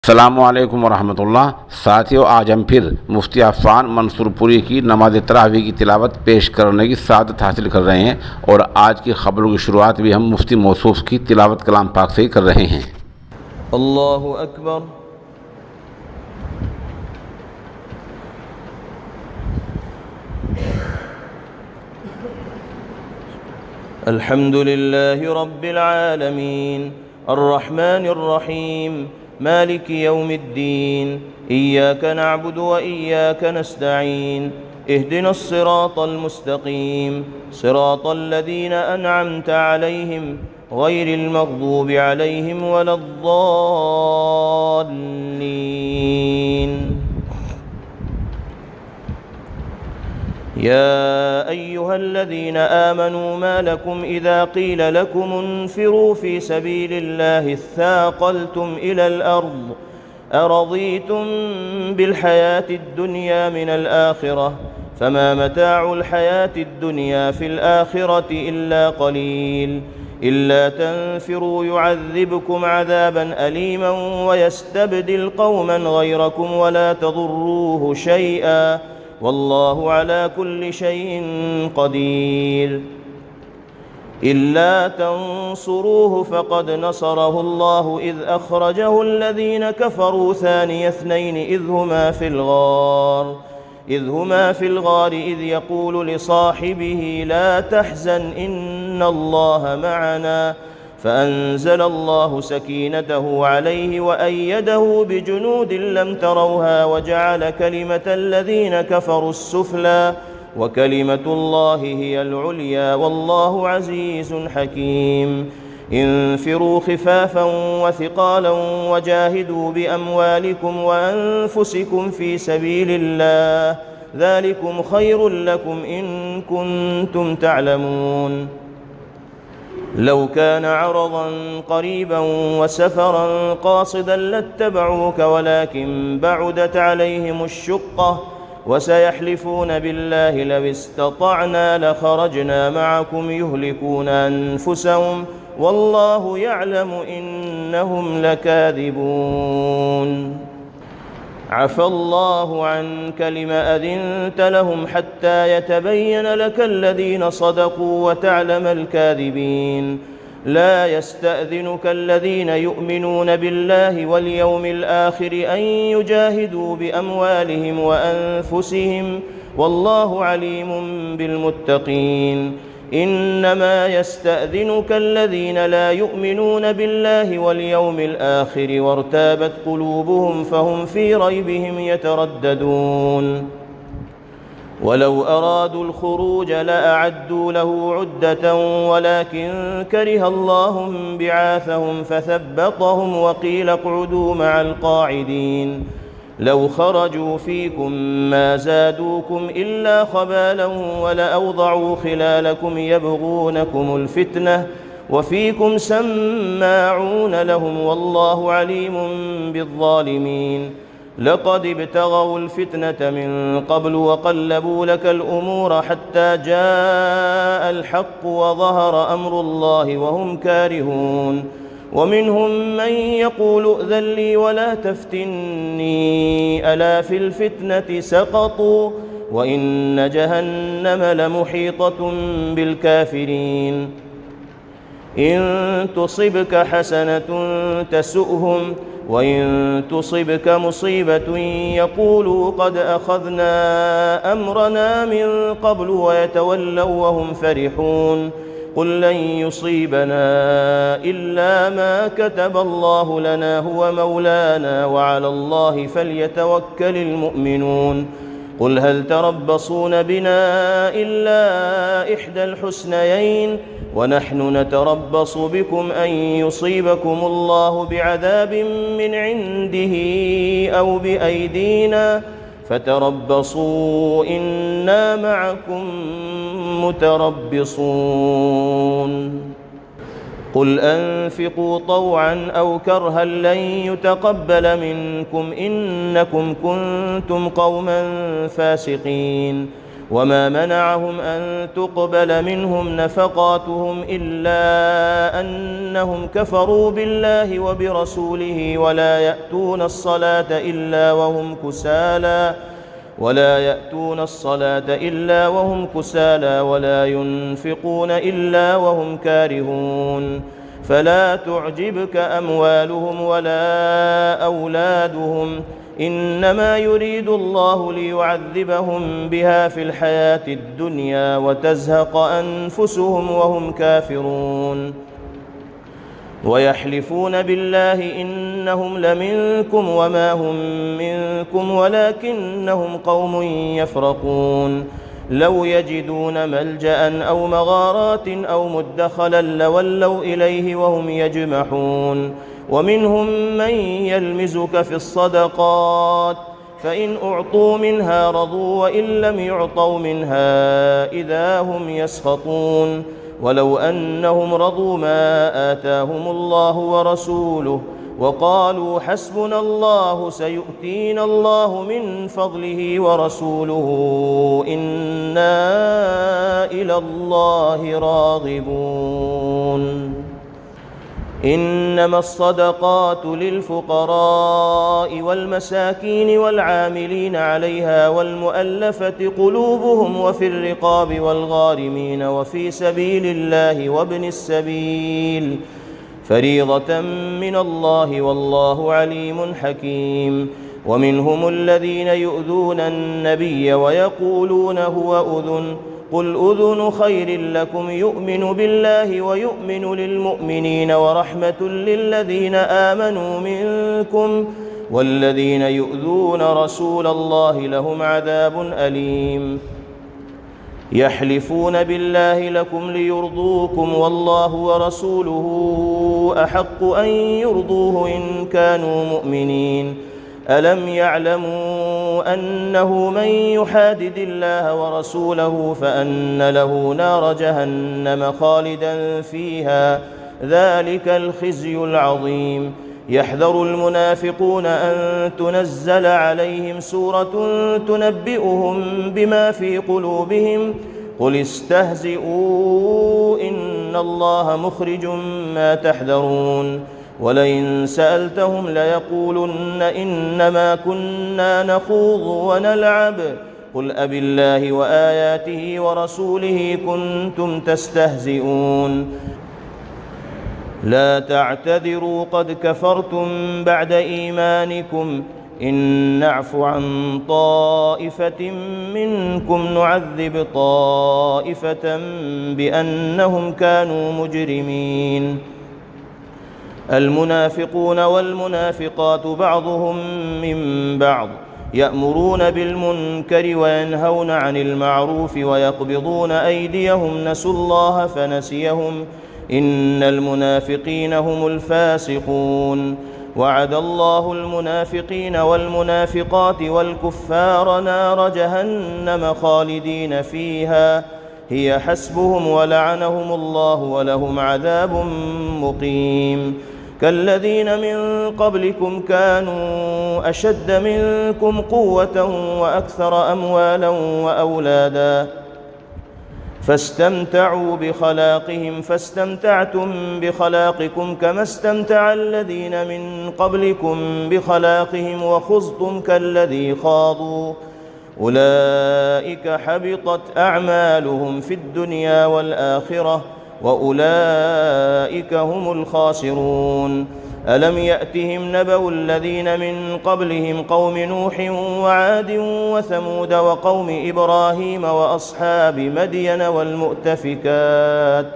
अस्सलामुअलैकुम वरहमतुल्लाह। साथियों, आज हम फिर मुफ्ती अफ़ान मंसूरपुरी की नमाज तरावी की तिलावत पेश करने की सादत हासिल कर रहे हैं और आज की ख़बरों की शुरुआत भी हम मुफ्ती मौसूफ़ की तिलावत कलाम पाक से ही कर रहे हैं। अल्लाहु अकबर। अल्हम्दुलिल्लाहि रब्बिल आलमीन अर्रहमानिर रहीम मालिकि यौमिद्दीन इय्याका नअबुदु व इय्याका नस्तईन इहदिनस सिरातल मुस्तक़ीम सिरातल लज़ीना अनअमता अलैहिम गैरिल मग़दूबि अलैहिम वलद्दाल्लीन। या अय्युहल्लज़ीना आमनू मा लकुम इज़ा क़ील लकुम उन्फ़िरू फ़ी सबीलिल्लाहि इस्साक़ल्तुम इलल अर्ज़ अरज़ीतुम बिलहयातिद दुनिया मिनल आख़िरह फमा मताउल हयातिद दुनिया फ़िल आख़िरति इल्ला क़लील इल्ला तन्फ़िरू युअज़्ज़िबकुम अज़ाबन अलीमन वयस्तब्दिल क़ौमन ग़यरकुम वला तज़ुर्रूहु शैअन वल्लाहु अला कुल्लि शैइन क़दीर। इल्ला तंसुरूहु फ़क़द नसरहुल्लाहु इज़ अख़रजहु अल्लज़ीना कफ़रू थानिय इस्नैनि इज़ हुमा फ़िल ग़ार इज़ यक़ूलु लिसाहिबिही ला तहज़न इन्नल्लाहा मअना फ़अंज़ल अल्लाहु सकीनतहु अलैहि वअय्यदहु बिजुनूद लम तरौहा वजअल कलिमतल्लज़ीना कफ़रू अस्सुफ़ला वकलिमतुल्लाहि हियल उल्या वल्लाहु अज़ीज़ुन हकीम। इंफ़िरू ख़िफ़ाफ़न वथिक़ालन वजाहिदू बिअमवालिकुम वअन्फ़ुसिकुम फ़ी सबीलिल्लाह ज़ालिकुम ख़ैरुल लकुम इन कुन्तुम तअलमून। लौ कान अरज़न क़रीबन वसफ़रन क़ासिदन लत्तबऊक वलाकिन बअुदत अलैहिमुश्शुक़्क़ह वसयहलिफ़ून बिल्लाहि लौ इस्ततअना लख़रजना मअकुम युहलिकून अन्फुसहुम वल्लाहु यअलमु इन्नहुम लकाज़िबून। अफ़ल्लाहु अन्क लिमा अज़िनत लहुम हत्ता यतबय्यन लक الذين صدقوا وتعلم الكاذبين। لا يستأذنك الذين يؤمنون بالله واليوم الآخر أن يجاهدوا بأموالهم وأنفسهم والله عليم بالمتقين. إنما يستأذنك الذين لا يؤمنون بالله واليوم الآخر وارتابت قلوبهم فهم في ريبهم يترددون. ولو أرادوا الخروج لأعدوا له عدة ولكن كره الله بعاثهم فثبطهم وقيل اقعدوا مع القاعدين. لو خرجوا فيكم ما زادوكم إلا خبالا ولأوضعوا خلالكم يبغونكم الفتنة وفيكم سماعون لهم والله عليم بالظالمين. لقد ابتغوا الفتنة من قبل وقلبوا لك الأمور حتى جاء الحق وظهر أمر الله وهم كارهون. ومنهم من يقول ائذن لي ولا تفتني ألا في الفتنة سقطوا وإن جهنم لمحيطة بالكافرين. إن تصبك حسنة تسؤهم وإن تصبك مصيبة يقولوا قد أخذنا أمرنا من قبل ويتولوا وهم فرحون. قل لن يصيبنا إلا ما كتب الله لنا هو مولانا وعلى الله فليتوكل المؤمنون. قل هل تربصون بنا إلا إحدى الحسنيين ونحن نتربص بكم أن يصيبكم الله بعذاب من عنده أو بأيدينا فتربصوا إنا معكم متربصون. قل أنفقوا طوعا أو كرها لن يتقبل منكم إنكم كنتم قوما فاسقين. وما منعهم أن تقبل منهم نفقاتهم إلا أنهم كفروا بالله وبرسوله ولا يأتون الصلاة إلا وهم كسالى ولا ينفقون إلا وهم كارهون فلا تعجبك أموالهم ولا أولادهم إنما يريد الله ليعذبهم بها في الحياة الدنيا وتزهق أنفسهم وهم كافرون ويحلفون بالله إنهم لمنكم وما هم منكم ولكنهم قوم يفرقون لو يجدون ملجأ أو مغارات أو مدخلا لولوا إليه وهم يجمحون ومنهم من يلمزك في الصدقات فإن أعطوا منها رضوا وإن لم يعطوا منها إذا هم يسخطون ولو أنهم رضوا ما آتاهم الله ورسوله وقالوا حسبنا الله سيؤتينا الله من فضله ورسوله إنا إلى الله راغبون إنما الصدقات للفقراء والمساكين والعاملين عليها والمؤلفة قلوبهم وفي الرقاب والغارمين وفي سبيل الله وابن السبيل فريضة من الله والله عليم حكيم ومنهم الذين يؤذون النبي ويقولون هو أذن قل أذن خير لكم يؤمن بالله ويؤمن للمؤمنين ورحمة للذين آمنوا منكم والذين يؤذون رسول الله لهم عذاب أليم يحلفون بالله لكم ليرضوكم والله ورسوله أحق أن يرضوه إن كانوا مؤمنين ألم يعلموا أنه من يحادد الله ورسوله فأن له نار جهنم خالدا فيها ذلك الخزي العظيم يحذر المنافقون أن تنزل عليهم سورة تنبئهم بما في قلوبهم قل استهزئوا إن الله مخرج ما تحذرون ولئن سألتهم ليقولن إنما كنا نخوض ونلعب قل أبالله وآياته ورسوله كنتم تستهزئون لا تعتذروا قد كفرتم بعد إيمانكم إن نعف عن طائفة منكم نعذب طائفة بأنهم كانوا مجرمين المنافقون والمنافقات بعضهم من بعض يأمرون بالمنكر وينهون عن المعروف ويقبضون أيديهم نسوا الله فنسيهم إن المنافقين هم الفاسقون وعد الله المنافقين والمنافقات والكفار نار جهنم خالدين فيها هي حسبهم ولعنهم الله ولهم عذاب مقيم كالذين من قبلكم كانوا أشد منكم قوة وأكثر أموالا وأولادا فاستمتعوا بخلاقهم فاستمتعتم بخلاقكم كما استمتع الذين من قبلكم بخلاقهم وخضتم كالذي خاضوا أولئك حبطت أعمالهم في الدنيا والآخرة وأولئك هم الخاسرون ألم يأتهم نبأ الذين من قبلهم قوم نوح وعاد وثمود وقوم إبراهيم وأصحاب مدين والمؤتفكات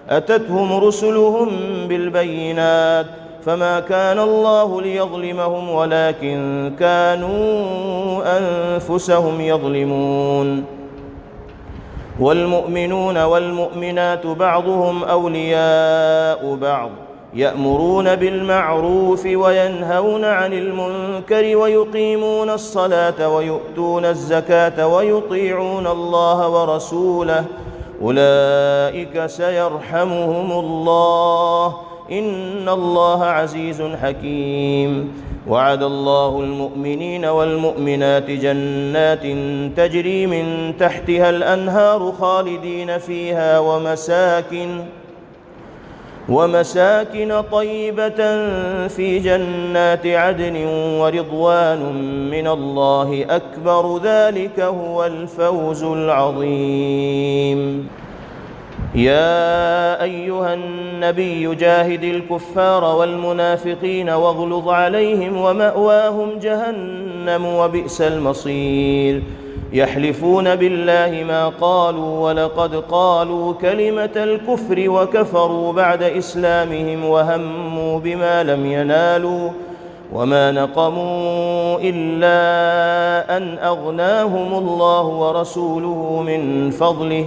أتتهم رسلهم بالبينات فما كان الله ليظلمهم ولكن كانوا أنفسهم يظلمون والمؤمنون والمؤمنات بعضهم أولياء بعض يأمرون بالمعروف وينهون عن المنكر ويقيمون الصلاة ويؤتون الزكاة ويطيعون الله ورسوله أولئك سيرحمهم الله إن الله عزيز حكيم وعد الله المؤمنين والمؤمنات جنات تجري من تحتها الأنهار خالدين فيها ومساكن طيبة في جنات عدن ورضوان من الله أكبر، ذلك هو الفوز العظيم. يا أيها النبي جاهد الكفار والمنافقين واغلظ عليهم ومأواهم جهنم وبئس المصير. يحلفون بالله ما قالوا ولقد قالوا كلمة الكفر وكفروا بعد إسلامهم وهموا بما لم ينالوا وما نقموا إلا أن أغناهم الله ورسوله من فضله،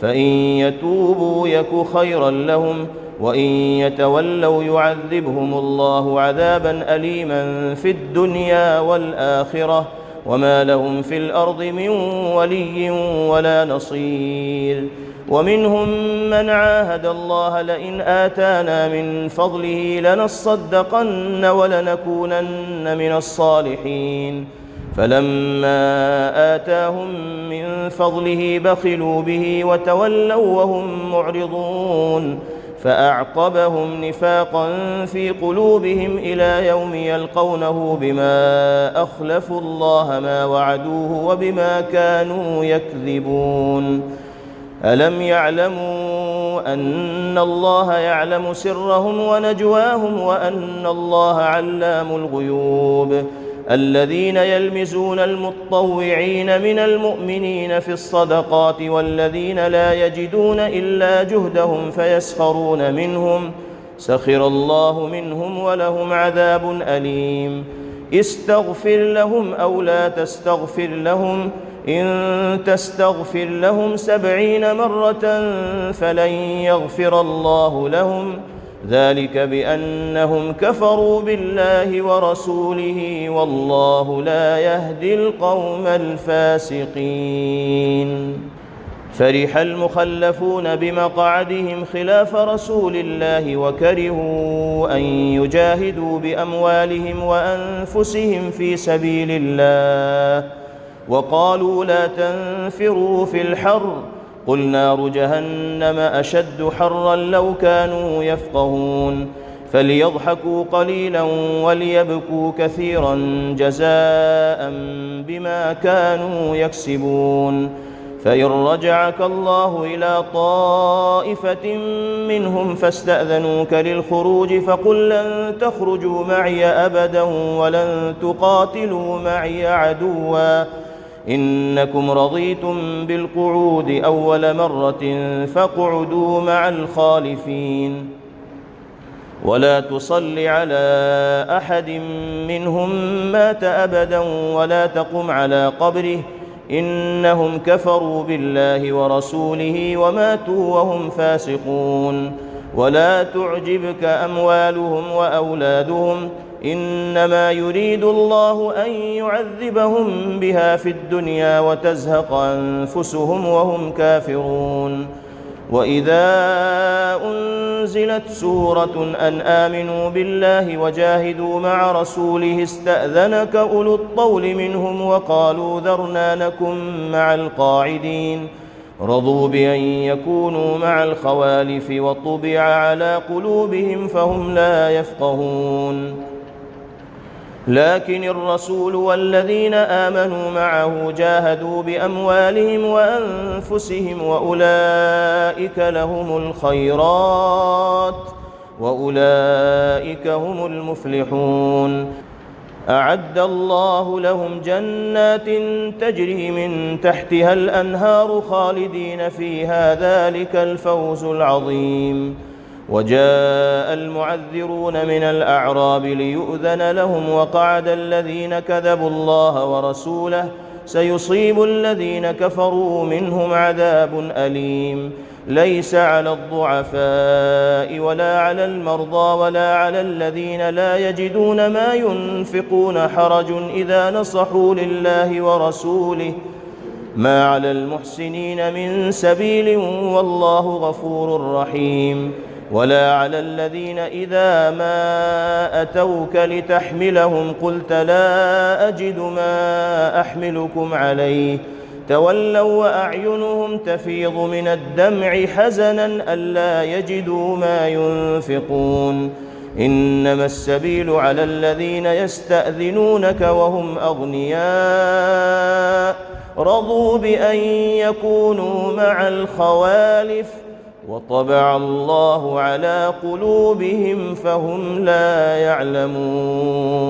فإن يتوبوا يك خيرا لهم وإن يتولوا يعذبهم الله عذابا أليما في الدنيا والآخرة وما لهم في الأرض من ولي ولا نصير. ومنهم من عاهد الله لئن آتانا من فضله لنصدقن ولنكونن من الصالحين، فلما آتاهم من فضله بخلوا به وتولوا وهم معرضون، فأعقبهم نفاقا في قلوبهم إلى يوم يلقونه بما أخلفوا الله ما وعدوه وبما كانوا يكذبون. ألم يعلموا أن الله يعلم سرهم ونجواهم وأن الله علام الغيوب؟ الذين يلمزون المتطوعين من المؤمنين في الصدقات والذين لا يجدون إلا جهدهم فيسخرون منهم، سخر الله منهم ولهم عذاب أليم. استغفر لهم أو لا تستغفر لهم، إن تستغفر لهم 70 مرة فلن يغفر الله لهم، ذلك بأنهم كفروا بالله ورسوله والله لا يهدي القوم الفاسقين. فرح المخلفون بمقعدهم خلاف رسول الله وكرهوا أن يجاهدوا بأموالهم وأنفسهم في سبيل الله، وقالوا لا تنفروا في الحر، قل نار جهنم أشد حرا لو كانوا يفقهون. فليضحكوا قليلا وليبكوا كثيرا جزاء بما كانوا يكسبون. فإن رجعك الله إلى طائفة منهم فاستأذنوك للخروج فقل لن تخرجوا معي أبدا ولن تقاتلوا معي عدوا، إنكم رضيتم بالقعود أول مرة فاقعدوا مع الخالفين، ولا تصل على أحد منهم مات أبدا ولا تقم على قبره، إنهم كفروا بالله ورسوله وماتوا وهم فاسقون. ولا تعجبك أموالهم وأولادهم، إنما يريد الله أن يعذبهم بها في الدنيا وتزهق أنفسهم وهم كافرون. وإذا أنزلت سورة أن آمنوا بالله وجاهدوا مع رسوله استأذنك أولو الطول منهم وقالوا ذرنا نكن مع القاعدين، رضوا بأن يكونوا مع الخوالف وطبع على قلوبهم فهم لا يفقهون. لكن الرسول والذين آمنوا معه جاهدوا بأموالهم وأنفسهم وأولئك لهم الخيرات وأولئك هم المفلحون. أعد الله لهم جنات تجري من تحتها الأنهار خالدين فيها، ذلك الفوز العظيم. وجاء المعذرون من الأعراب ليؤذن لهم وقعد الذين كذبوا الله ورسوله، سيصيب الذين كفروا منهم عذاب أليم. ليس على الضعفاء ولا على المرضى ولا على الذين لا يجدون ما ينفقون حرج إذا نصحوا لله ورسوله، ما على المحسنين من سبيل والله غفور رحيم. ولا على الذين إذا ما أتوك لتحملهم قلت لا أجد ما أحملكم عليه تولوا وأعينهم تفيض من الدمع حزنا ألا يجدوا ما ينفقون إنما السبيل على الذين يستأذنونك وهم أغنياء رضوا بأن يكونوا مع الخوالف وطبع الله على قلوبهم فهم لا يعلمون.